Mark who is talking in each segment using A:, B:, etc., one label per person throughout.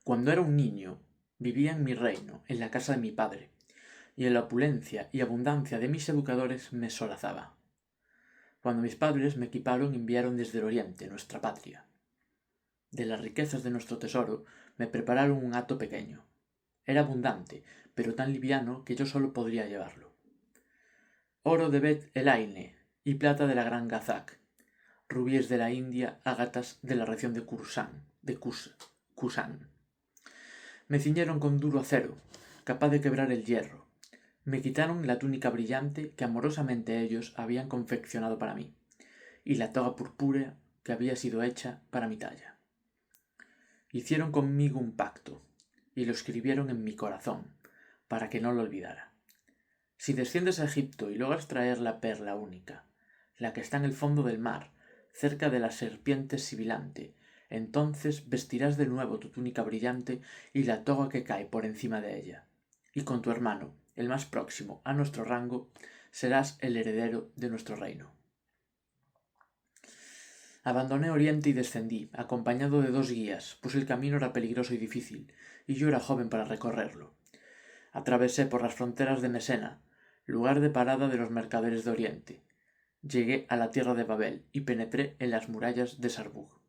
A: Cuando era un niño, vivía en mi reino, en la casa de mi padre, y en la opulencia y abundancia de mis educadores me solazaba. Cuando mis padres me equiparon, enviaron desde el oriente, nuestra patria. De las riquezas de nuestro tesoro me prepararon un hato pequeño. Era abundante, pero tan liviano que yo solo podría llevarlo. Oro de Bet Elaine y plata de la gran Gazak, rubíes de la India, ágatas de la región de Kusan. Me ciñeron con duro acero, capaz de quebrar el hierro. Me quitaron la túnica brillante que amorosamente ellos habían confeccionado para mí, y la toga purpúrea que había sido hecha para mi talla. Hicieron conmigo un pacto, y lo escribieron en mi corazón, para que no lo olvidara. Si desciendes a Egipto y logras traer la perla única, la que está en el fondo del mar, cerca de la serpiente sibilante, entonces vestirás de nuevo tu túnica brillante y la toga que cae por encima de ella. Y con tu hermano, el más próximo a nuestro rango, serás el heredero de nuestro reino. Abandoné Oriente y descendí, acompañado de 2 guías, pues el camino era peligroso y difícil, y yo era joven para recorrerlo. Atravesé por las fronteras de Mesena, lugar de parada de los mercaderes de Oriente. Llegué a la tierra de Babel y penetré en las murallas de Sarbug.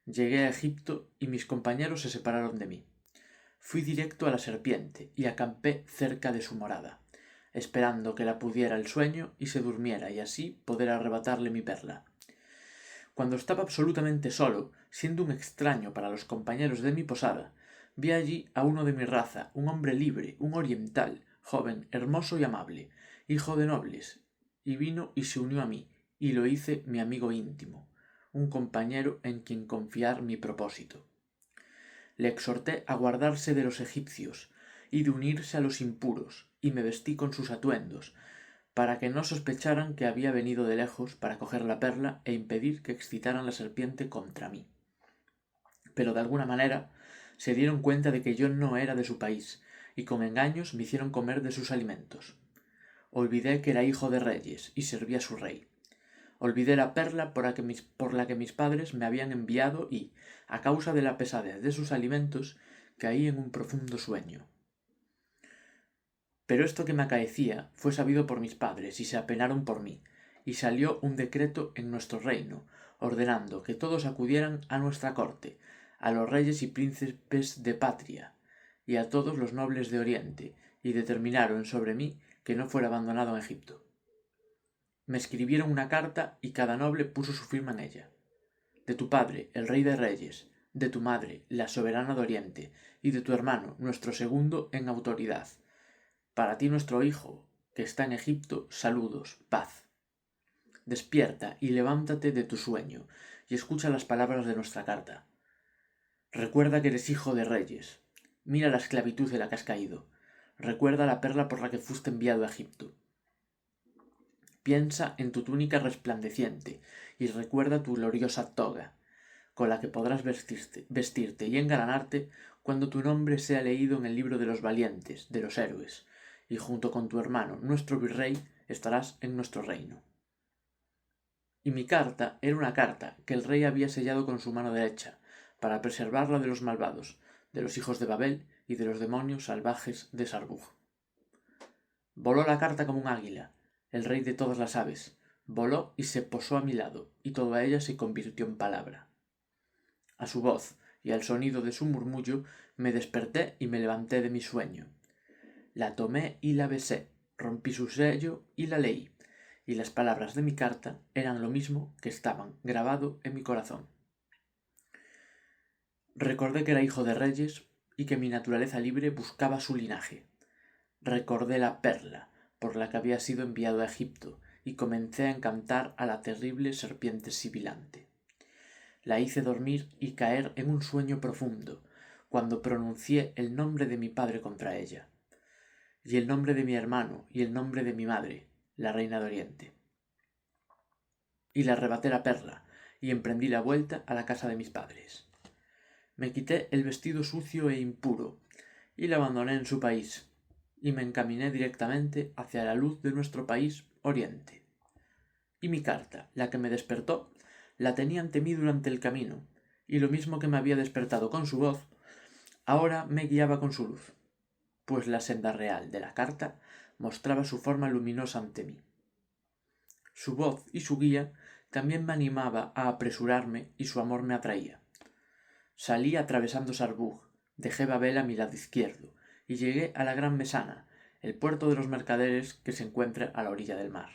A: Llegué a Egipto y mis compañeros se separaron de mí. Fui directo a la serpiente y acampé cerca de su morada, esperando que la pudiera el sueño y se durmiera y así poder arrebatarle mi perla. Cuando estaba absolutamente solo, siendo un extraño para los compañeros de mi posada, vi allí a uno de mi raza, un hombre libre, un oriental, joven, hermoso y amable, hijo de nobles, y vino y se unió a mí, y lo hice mi amigo íntimo, un compañero en quien confiar mi propósito. Le exhorté a guardarse de los egipcios y de unirse a los impuros, y me vestí con sus atuendos, para que no sospecharan que había venido de lejos para coger la perla e impedir que excitaran la serpiente contra mí. Pero de alguna manera se dieron cuenta de que yo no era de su país, y con engaños me hicieron comer de sus alimentos. Olvidé que era hijo de reyes y servía a su rey. Olvidé la perla por la que mis padres me habían enviado y, a causa de la pesadez de sus alimentos, caí en un profundo sueño. Pero esto que me acaecía fue sabido por mis padres y se apenaron por mí, y salió un decreto en nuestro reino, ordenando que todos acudieran a nuestra corte, a los reyes y príncipes de Patria, y a todos los nobles de Oriente, y determinaron sobre mí que no fuera abandonado en Egipto. Me escribieron una carta y cada noble puso su firma en ella. De tu padre, el rey de reyes, de tu madre, la soberana de Oriente, y de tu hermano, nuestro segundo en autoridad. Para ti nuestro hijo, que está en Egipto, saludos, paz. Despierta y levántate de tu sueño, y escucha las palabras de nuestra carta. Recuerda que eres hijo de reyes. Mira la esclavitud en la que has caído. Recuerda la perla por la que fuiste enviado a Egipto. Piensa en tu túnica resplandeciente, y recuerda tu gloriosa toga, con la que podrás vestirte y engalanarte cuando tu nombre sea leído en el libro de los valientes, de los héroes, y junto con tu hermano, nuestro virrey, estarás en nuestro reino. Y mi carta era una carta que el rey había sellado con su mano derecha, para preservarla de los malvados, de los hijos de Babel y de los demonios salvajes de Sarbug. Voló la carta como un águila, el rey de todas las aves, voló y se posó a mi lado, y toda ella se convirtió en palabra. A su voz y al sonido de su murmullo me desperté y me levanté de mi sueño. La tomé y la besé, rompí su sello y la leí, y las palabras de mi carta eran lo mismo que estaban grabado en mi corazón. Recordé que era hijo de reyes y que mi naturaleza libre buscaba su linaje. Recordé la perla por la que había sido enviado a Egipto y comencé a encantar a la terrible serpiente sibilante. La hice dormir y caer en un sueño profundo, cuando pronuncié el nombre de mi padre contra ella, y el nombre de mi hermano y el nombre de mi madre, la reina de Oriente. Y le arrebaté la perla, y emprendí la vuelta a la casa de mis padres. Me quité el vestido sucio e impuro, y la abandoné en su país, y me encaminé directamente hacia la luz de nuestro país, Oriente. Y mi carta, la que me despertó, la tenía ante mí durante el camino, y lo mismo que me había despertado con su voz, Ahora me guiaba con su luz, pues la senda real de la carta mostraba su forma luminosa ante mí. Su voz y su guía también me animaba a apresurarme y su amor me atraía. Salí atravesando Sarbug, dejé Babel a mi lado izquierdo y llegué a la Gran Mesana, el puerto de los mercaderes que se encuentra a la orilla del mar.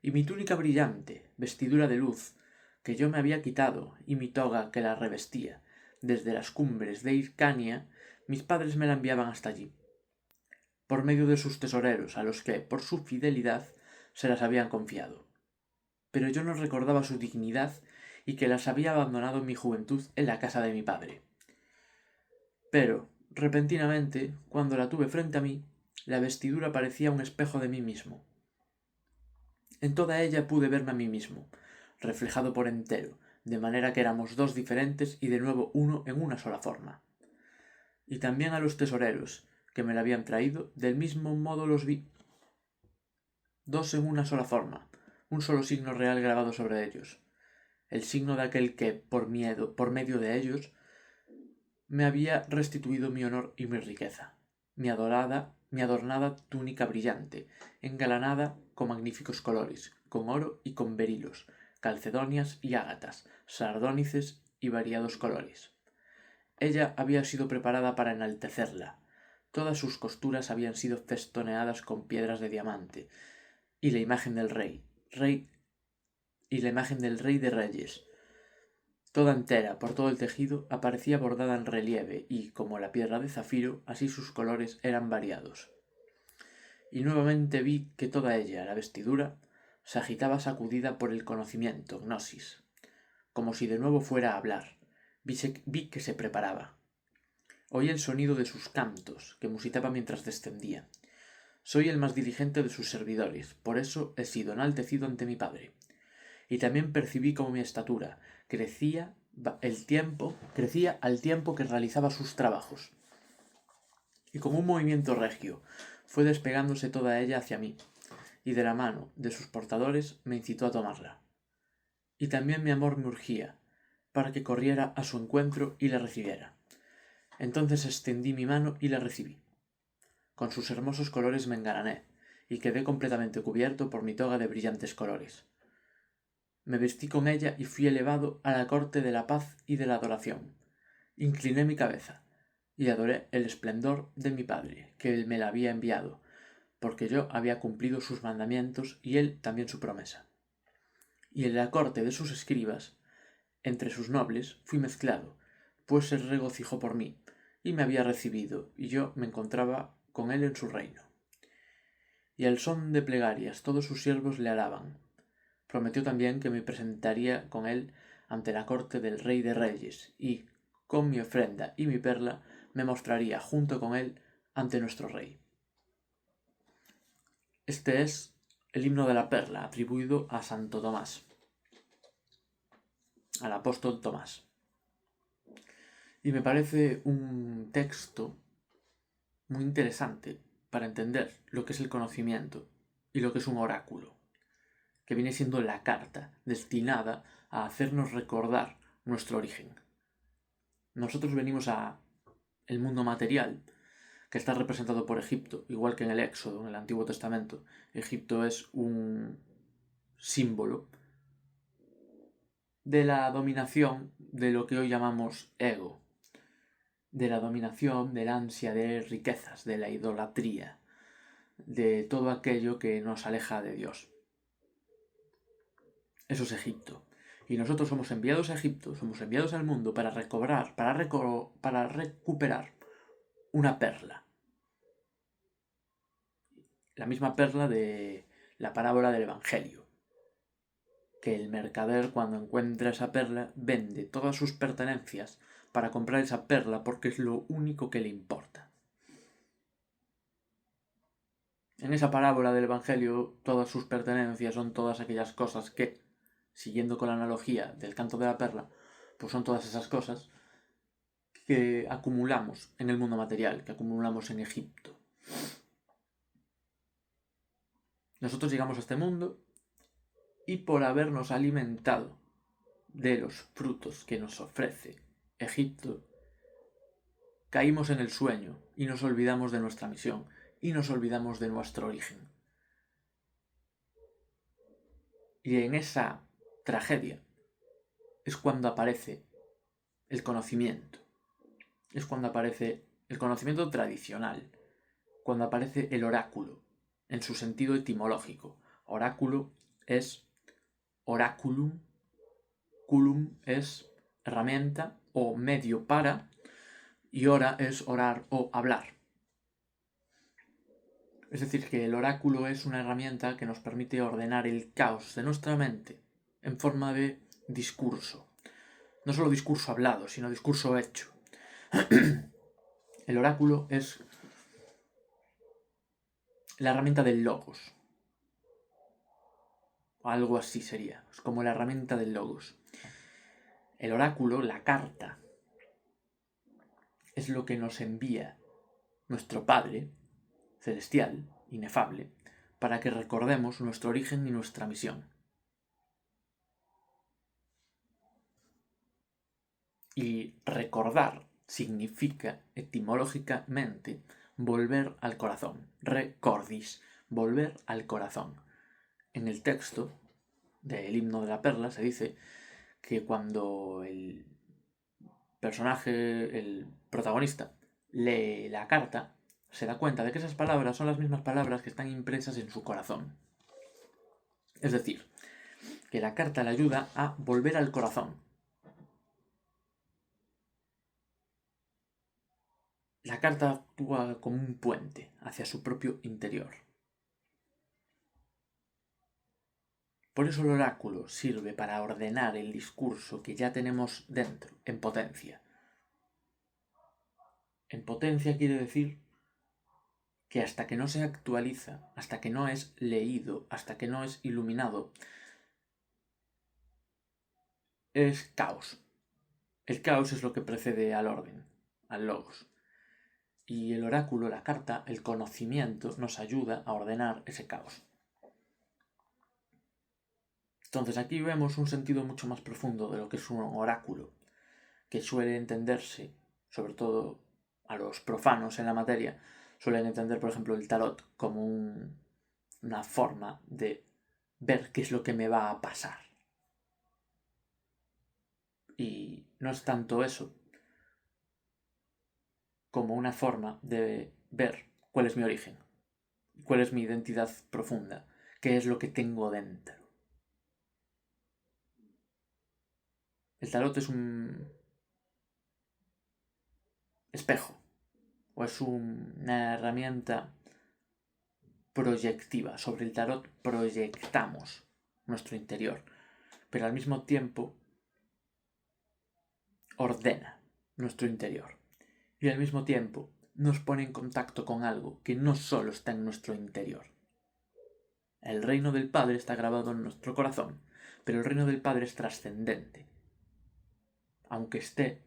A: Y mi túnica brillante, vestidura de luz, que yo me había quitado, y mi toga que la revestía, desde las cumbres de Hircania, mis padres me la enviaban hasta allí, por medio de sus tesoreros, a los que, por su fidelidad, se las habían confiado. Pero yo no recordaba su dignidad y que las había abandonado en mi juventud en la casa de mi padre. Pero, repentinamente, cuando la tuve frente a mí, la vestidura parecía un espejo de mí mismo. En toda ella pude verme a mí mismo, reflejado por entero, de manera que éramos dos diferentes y de nuevo uno en una sola forma. Y también a los tesoreros, que me la habían traído, del mismo modo los vi. Dos en una sola forma, un solo signo real grabado sobre ellos, el signo de aquel que, por medio de ellos, me había restituido mi honor y mi riqueza, mi adornada túnica brillante, engalanada con magníficos colores, con oro y con berilos, calcedonias y ágatas, sardónices y variados colores. Ella había sido preparada para enaltecerla. Todas sus costuras habían sido festoneadas con piedras de diamante, y la imagen del rey de reyes, toda entera, por todo el tejido, aparecía bordada en relieve y, como la piedra de zafiro, así sus colores eran variados. Y nuevamente vi que toda ella, la vestidura, se agitaba sacudida por el conocimiento, gnosis, como si de nuevo fuera a hablar. Vi que se preparaba. Oí el sonido de sus cantos, que musitaba mientras descendía. Soy el más diligente de sus servidores, por eso he sido enaltecido ante mi padre. Y también percibí como mi estatura crecía al tiempo que realizaba sus trabajos. Y con un movimiento regio fue despegándose toda ella hacia mí, y de la mano de sus portadores me incitó a tomarla. Y también mi amor me urgía, para que corriera a su encuentro y la recibiera. Entonces extendí mi mano y la recibí. Con sus hermosos colores me engalané, y quedé completamente cubierto por mi toga de brillantes colores. Me vestí con ella y fui elevado a la corte de la paz y de la adoración. Incliné mi cabeza y adoré el esplendor de mi padre, que él me la había enviado, porque yo había cumplido sus mandamientos y él también su promesa. Y en la corte de sus escribas, entre sus nobles, fui mezclado, pues se regocijó por mí, y me había recibido, y yo me encontraba con él en su reino. Y al son de plegarias todos sus siervos le alaban. Prometió también que me presentaría con él ante la corte del rey de reyes, y, con mi ofrenda y mi perla, me mostraría junto con él ante nuestro rey. Este es el himno de la perla, atribuido a Santo Tomás, al apóstol Tomás. Y me parece un texto muy interesante para entender lo que es el conocimiento y lo que es un oráculo, que viene siendo la carta destinada a hacernos recordar nuestro origen. Nosotros venimos a el mundo material, que está representado por Egipto, igual que en el Éxodo, en el Antiguo Testamento. Egipto es un símbolo de la dominación de lo que hoy llamamos ego, de la dominación, del ansia de riquezas, de la idolatría, de todo aquello que nos aleja de Dios. Eso es Egipto. Y nosotros somos enviados a Egipto, somos enviados al mundo para recuperar una perla. La misma perla de la parábola del Evangelio. Que el mercader, cuando encuentra esa perla, vende todas sus pertenencias para comprar esa perla porque es lo único que le importa. En esa parábola del Evangelio, todas sus pertenencias son todas aquellas cosas que, siguiendo con la analogía del canto de la perla, pues son todas esas cosas que acumulamos en el mundo material, que acumulamos en Egipto. Nosotros llegamos a este mundo y por habernos alimentado de los frutos que nos ofrece Egipto, caímos en el sueño y nos olvidamos de nuestra misión y nos olvidamos de nuestro origen. Y en esa tragedia es cuando aparece el conocimiento. Es cuando aparece el conocimiento tradicional, cuando aparece el oráculo, en su sentido etimológico. Oráculo es oraculum, culum es herramienta o medio para, y ora es orar o hablar. Es decir, que el oráculo es una herramienta que nos permite ordenar el caos de nuestra mente en forma de discurso. No solo discurso hablado, sino discurso hecho. El oráculo es la herramienta del logos. O algo así sería. Es como la herramienta del logos. El oráculo, la carta, es lo que nos envía nuestro Padre celestial, inefable, para que recordemos nuestro origen y nuestra misión. Y recordar significa etimológicamente volver al corazón. Recordis, volver al corazón. En el texto del himno de la perla se dice que cuando el personaje, el protagonista, lee la carta, se da cuenta de que esas palabras son las mismas palabras que están impresas en su corazón. Es decir, que la carta le ayuda a volver al corazón. La carta actúa como un puente hacia su propio interior. Por eso el oráculo sirve para ordenar el discurso que ya tenemos dentro, en potencia. En potencia quiere decir que hasta que no se actualiza, hasta que no es leído, hasta que no es iluminado, es caos. El caos es lo que precede al orden, al logos. Y el oráculo, la carta, el conocimiento, nos ayuda a ordenar ese caos. Entonces aquí vemos un sentido mucho más profundo de lo que es un oráculo, que suele entenderse, sobre todo a los profanos en la materia, suelen entender, por ejemplo, el tarot como una forma de ver qué es lo que me va a pasar. Y no es tanto eso como una forma de ver cuál es mi origen, cuál es mi identidad profunda, qué es lo que tengo dentro. El tarot es un espejo o es una herramienta proyectiva. Sobre el tarot proyectamos nuestro interior, pero al mismo tiempo ordena nuestro interior y al mismo tiempo nos pone en contacto con algo que no solo está en nuestro interior. El reino del Padre está grabado en nuestro corazón, pero el reino del Padre es trascendente. Aunque esté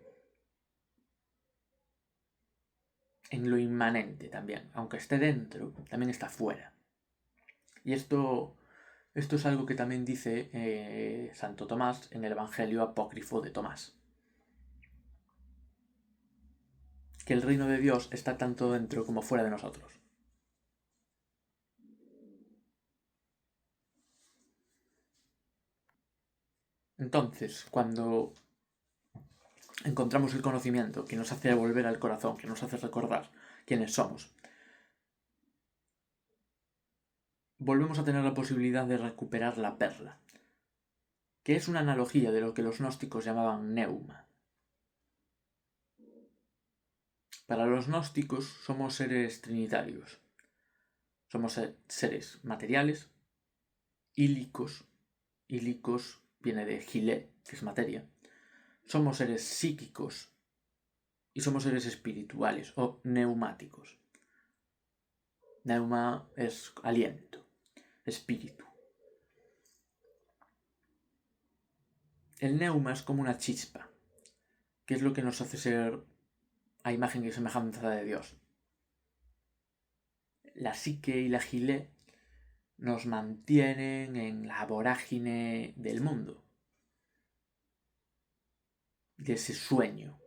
A: en lo inmanente también, aunque esté dentro, también está fuera. Y esto es algo que también dice Santo Tomás en el Evangelio apócrifo de Tomás. Que el reino de Dios está tanto dentro como fuera de nosotros. Entonces, cuando encontramos el conocimiento que nos hace volver al corazón, que nos hace recordar quiénes somos, volvemos a tener la posibilidad de recuperar la perla, que es una analogía de lo que los gnósticos llamaban neuma. Para los gnósticos somos seres trinitarios. Somos seres materiales, ílicos. Ílicos viene de gilé, que es materia. Somos seres psíquicos y somos seres espirituales o neumáticos. Neuma es aliento, espíritu. El neuma es como una chispa, que es lo que nos hace ser a imagen y semejanza de Dios. La psique y la gilé nos mantienen en la vorágine del mundo, de ese sueño.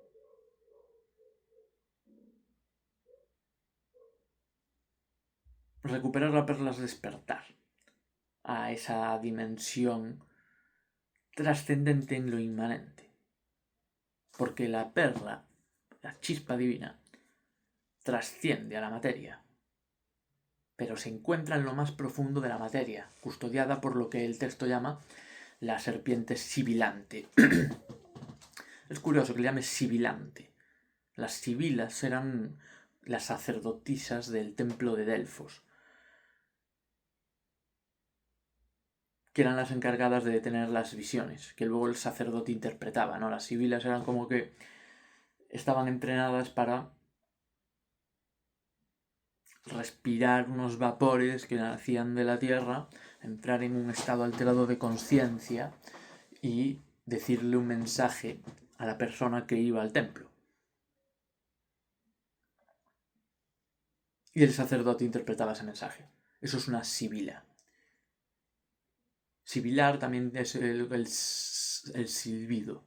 A: recuperar la perla es despertar a esa dimensión trascendente en lo inmanente. Porque la perla, la chispa divina, trasciende a la materia, pero se encuentra en lo más profundo de la materia, custodiada por lo que el texto llama la serpiente sibilante. Es curioso que le llame sibilante. Las sibilas eran las sacerdotisas del templo de Delfos, que eran las encargadas de tener las visiones, que luego el sacerdote interpretaba, ¿no? Las sibilas eran como que estaban entrenadas para respirar unos vapores que nacían de la tierra, entrar en un estado alterado de conciencia y decirle un mensaje a la persona que iba al templo. Y el sacerdote interpretaba ese mensaje. Eso es una sibila. Sibilar también es el silbido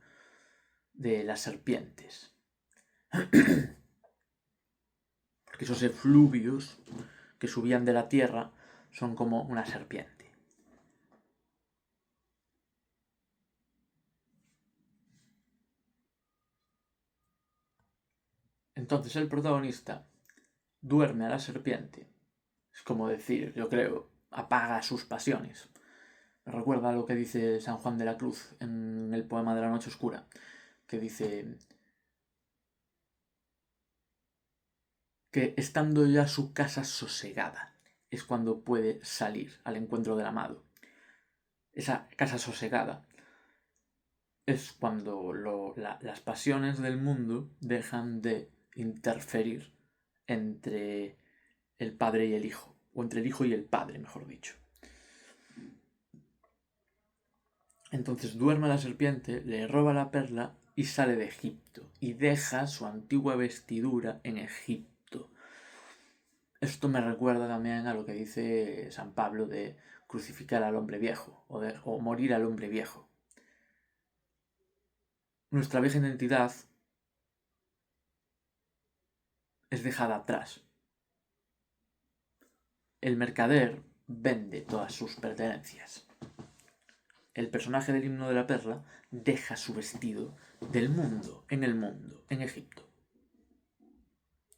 A: de las serpientes. Porque esos efluvios que subían de la tierra son como una serpiente. Entonces el protagonista duerme a la serpiente. Es como decir, yo creo, apaga sus pasiones. Me recuerda a lo que dice San Juan de la Cruz en el poema de la Noche Oscura, que dice que estando ya su casa sosegada es cuando puede salir al encuentro del amado. Esa casa sosegada es cuando las pasiones del mundo dejan de interferir entre el padre y el hijo, o entre el hijo y el padre, mejor dicho. Entonces duerme la serpiente, le roba la perla y sale de Egipto, y deja su antigua vestidura en Egipto. Esto me recuerda también a lo que dice San Pablo de crucificar al hombre viejo, o morir al hombre viejo. Nuestra vieja identidad es dejada atrás. El mercader vende todas sus pertenencias. El personaje del himno de la perla deja su vestido del mundo, en Egipto.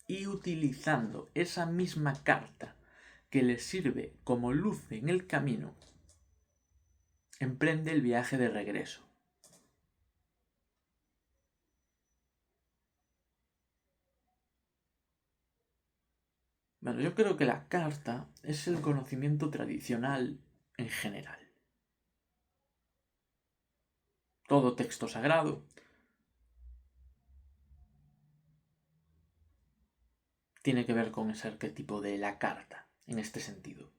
A: Y utilizando esa misma carta que le sirve como luz en el camino, emprende el viaje de regreso. Bueno, yo creo que la carta es el conocimiento tradicional en general. Todo texto sagrado tiene que ver con ese arquetipo de la carta, en este sentido.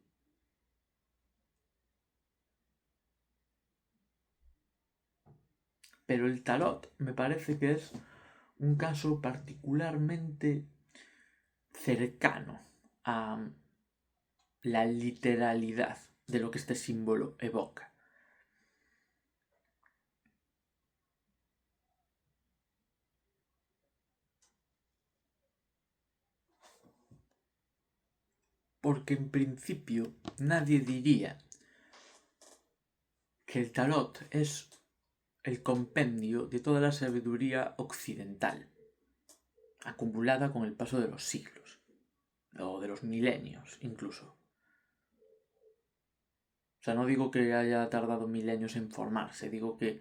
A: Pero el tarot me parece que es un caso particularmente cercano a la literalidad de lo que este símbolo evoca. Porque en principio nadie diría que el tarot es el compendio de toda la sabiduría occidental, acumulada con el paso de los siglos, o de los milenios incluso. O sea, no digo que haya tardado milenios en formarse, digo que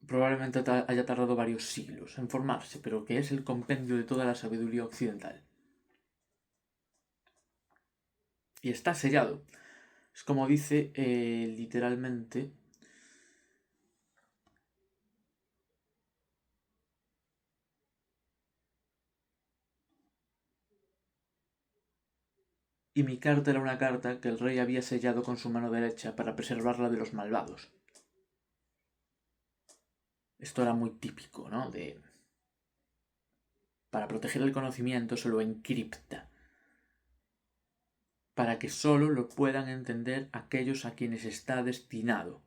A: probablemente haya tardado varios siglos en formarse, pero que es el compendio de toda la sabiduría occidental. Y está sellado. Es como dice literalmente y mi carta era una carta que el rey había sellado con su mano derecha para preservarla de los malvados. Esto era muy típico, ¿no? Para proteger el conocimiento se lo encripta, para que solo lo puedan entender aquellos a quienes está destinado.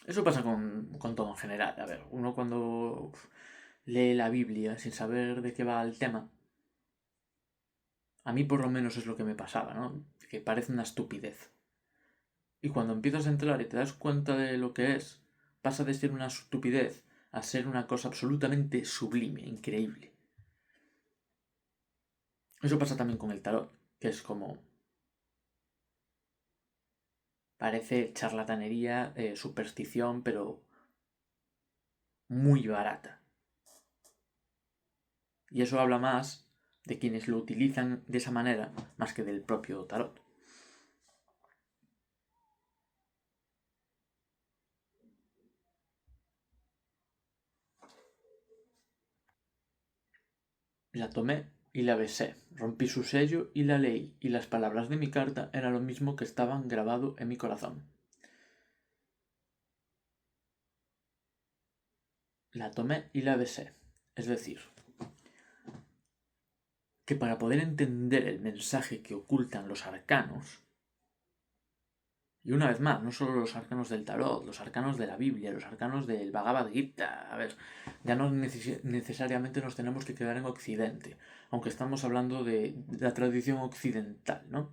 A: Eso pasa con todo en general. A ver, uno cuando lee la Biblia sin saber de qué va el tema, a mí por lo menos es lo que me pasaba, ¿no? Que parece una estupidez. Y cuando empiezas a entrar y te das cuenta de lo que es, pasa de ser una estupidez a ser una cosa absolutamente sublime, increíble. Eso pasa también con el tarot, que es como... Parece charlatanería, superstición, pero muy barata. Y eso habla más de quienes lo utilizan de esa manera, más que del propio tarot. La tomé y la besé, rompí su sello y la leí, y las palabras de mi carta eran lo mismo que estaban grabado en mi corazón. La tomé y la besé, es decir, que para poder entender el mensaje que ocultan los arcanos, y una vez más, no solo los arcanos del tarot, los arcanos de la Biblia, los arcanos del Bhagavad Gita, a ver, ya no necesariamente nos tenemos que quedar en Occidente, aunque estamos hablando de la tradición occidental, ¿no?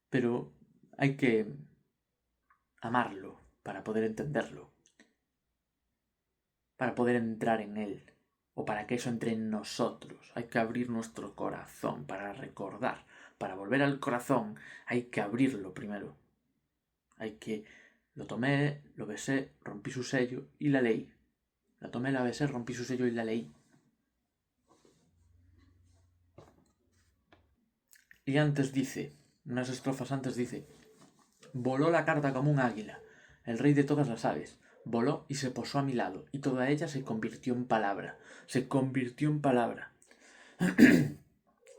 A: Pero hay que amarlo para poder entenderlo, para poder entrar en él, o para que eso entre en nosotros. Hay que abrir nuestro corazón para recordar. Para volver al corazón hay que abrirlo primero. Hay que... Lo tomé, lo besé, rompí su sello y la leí. La tomé, la besé, rompí su sello y la leí. Y antes dice, unas estrofas antes dice, voló la carta como un águila, el rey de todas las aves. Voló y se posó a mi lado, y toda ella se convirtió en palabra. Se convirtió en palabra.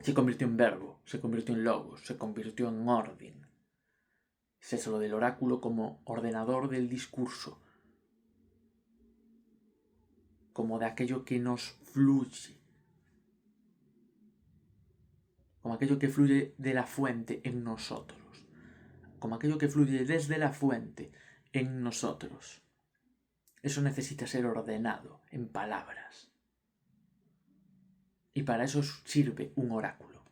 A: Se convirtió en verbo, se convirtió en logos, se convirtió en orden. Es eso lo del oráculo como ordenador del discurso, como de aquello que nos fluye, como aquello que fluye de la fuente en nosotros, como aquello que fluye desde la fuente en nosotros. Eso necesita ser ordenado en palabras. Y para eso sirve un oráculo.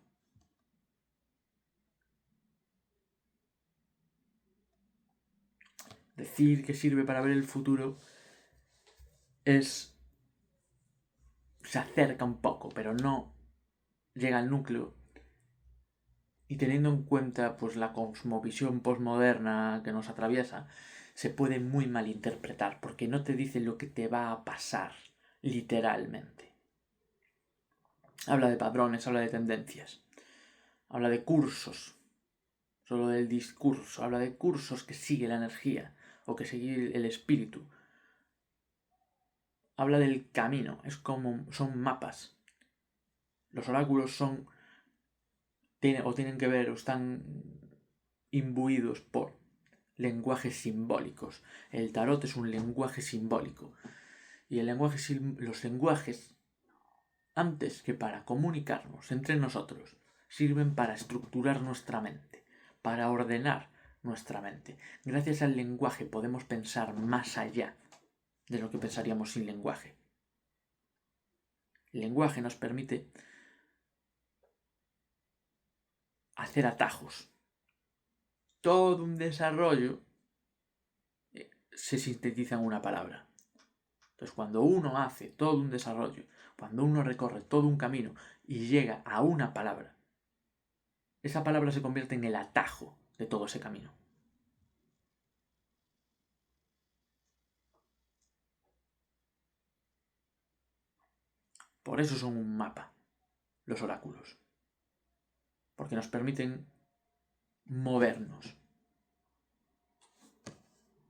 A: Decir que sirve para ver el futuro es... se acerca un poco, pero no llega al núcleo. Y teniendo en cuenta pues la cosmovisión posmoderna que nos atraviesa, se puede muy mal interpretar, porque no te dice lo que te va a pasar, literalmente. Habla de patrones, habla de tendencias, habla de cursos, solo del discurso, habla de cursos que sigue la energía o que sigue el espíritu. Habla del camino, es como son mapas. Los oráculos son tienen que ver o están imbuidos por lenguajes simbólicos. El tarot es un lenguaje simbólico. Y los lenguajes, antes que para comunicarnos entre nosotros, sirven para estructurar nuestra mente, para ordenar nuestra mente. Gracias al lenguaje podemos pensar más allá de lo que pensaríamos sin lenguaje. El lenguaje nos permite hacer atajos. Todo un desarrollo se sintetiza en una palabra. Entonces, cuando uno hace todo un desarrollo, cuando uno recorre todo un camino y llega a una palabra, esa palabra se convierte en el atajo de todo ese camino. Por eso son un mapa, los oráculos. Porque nos permiten movernos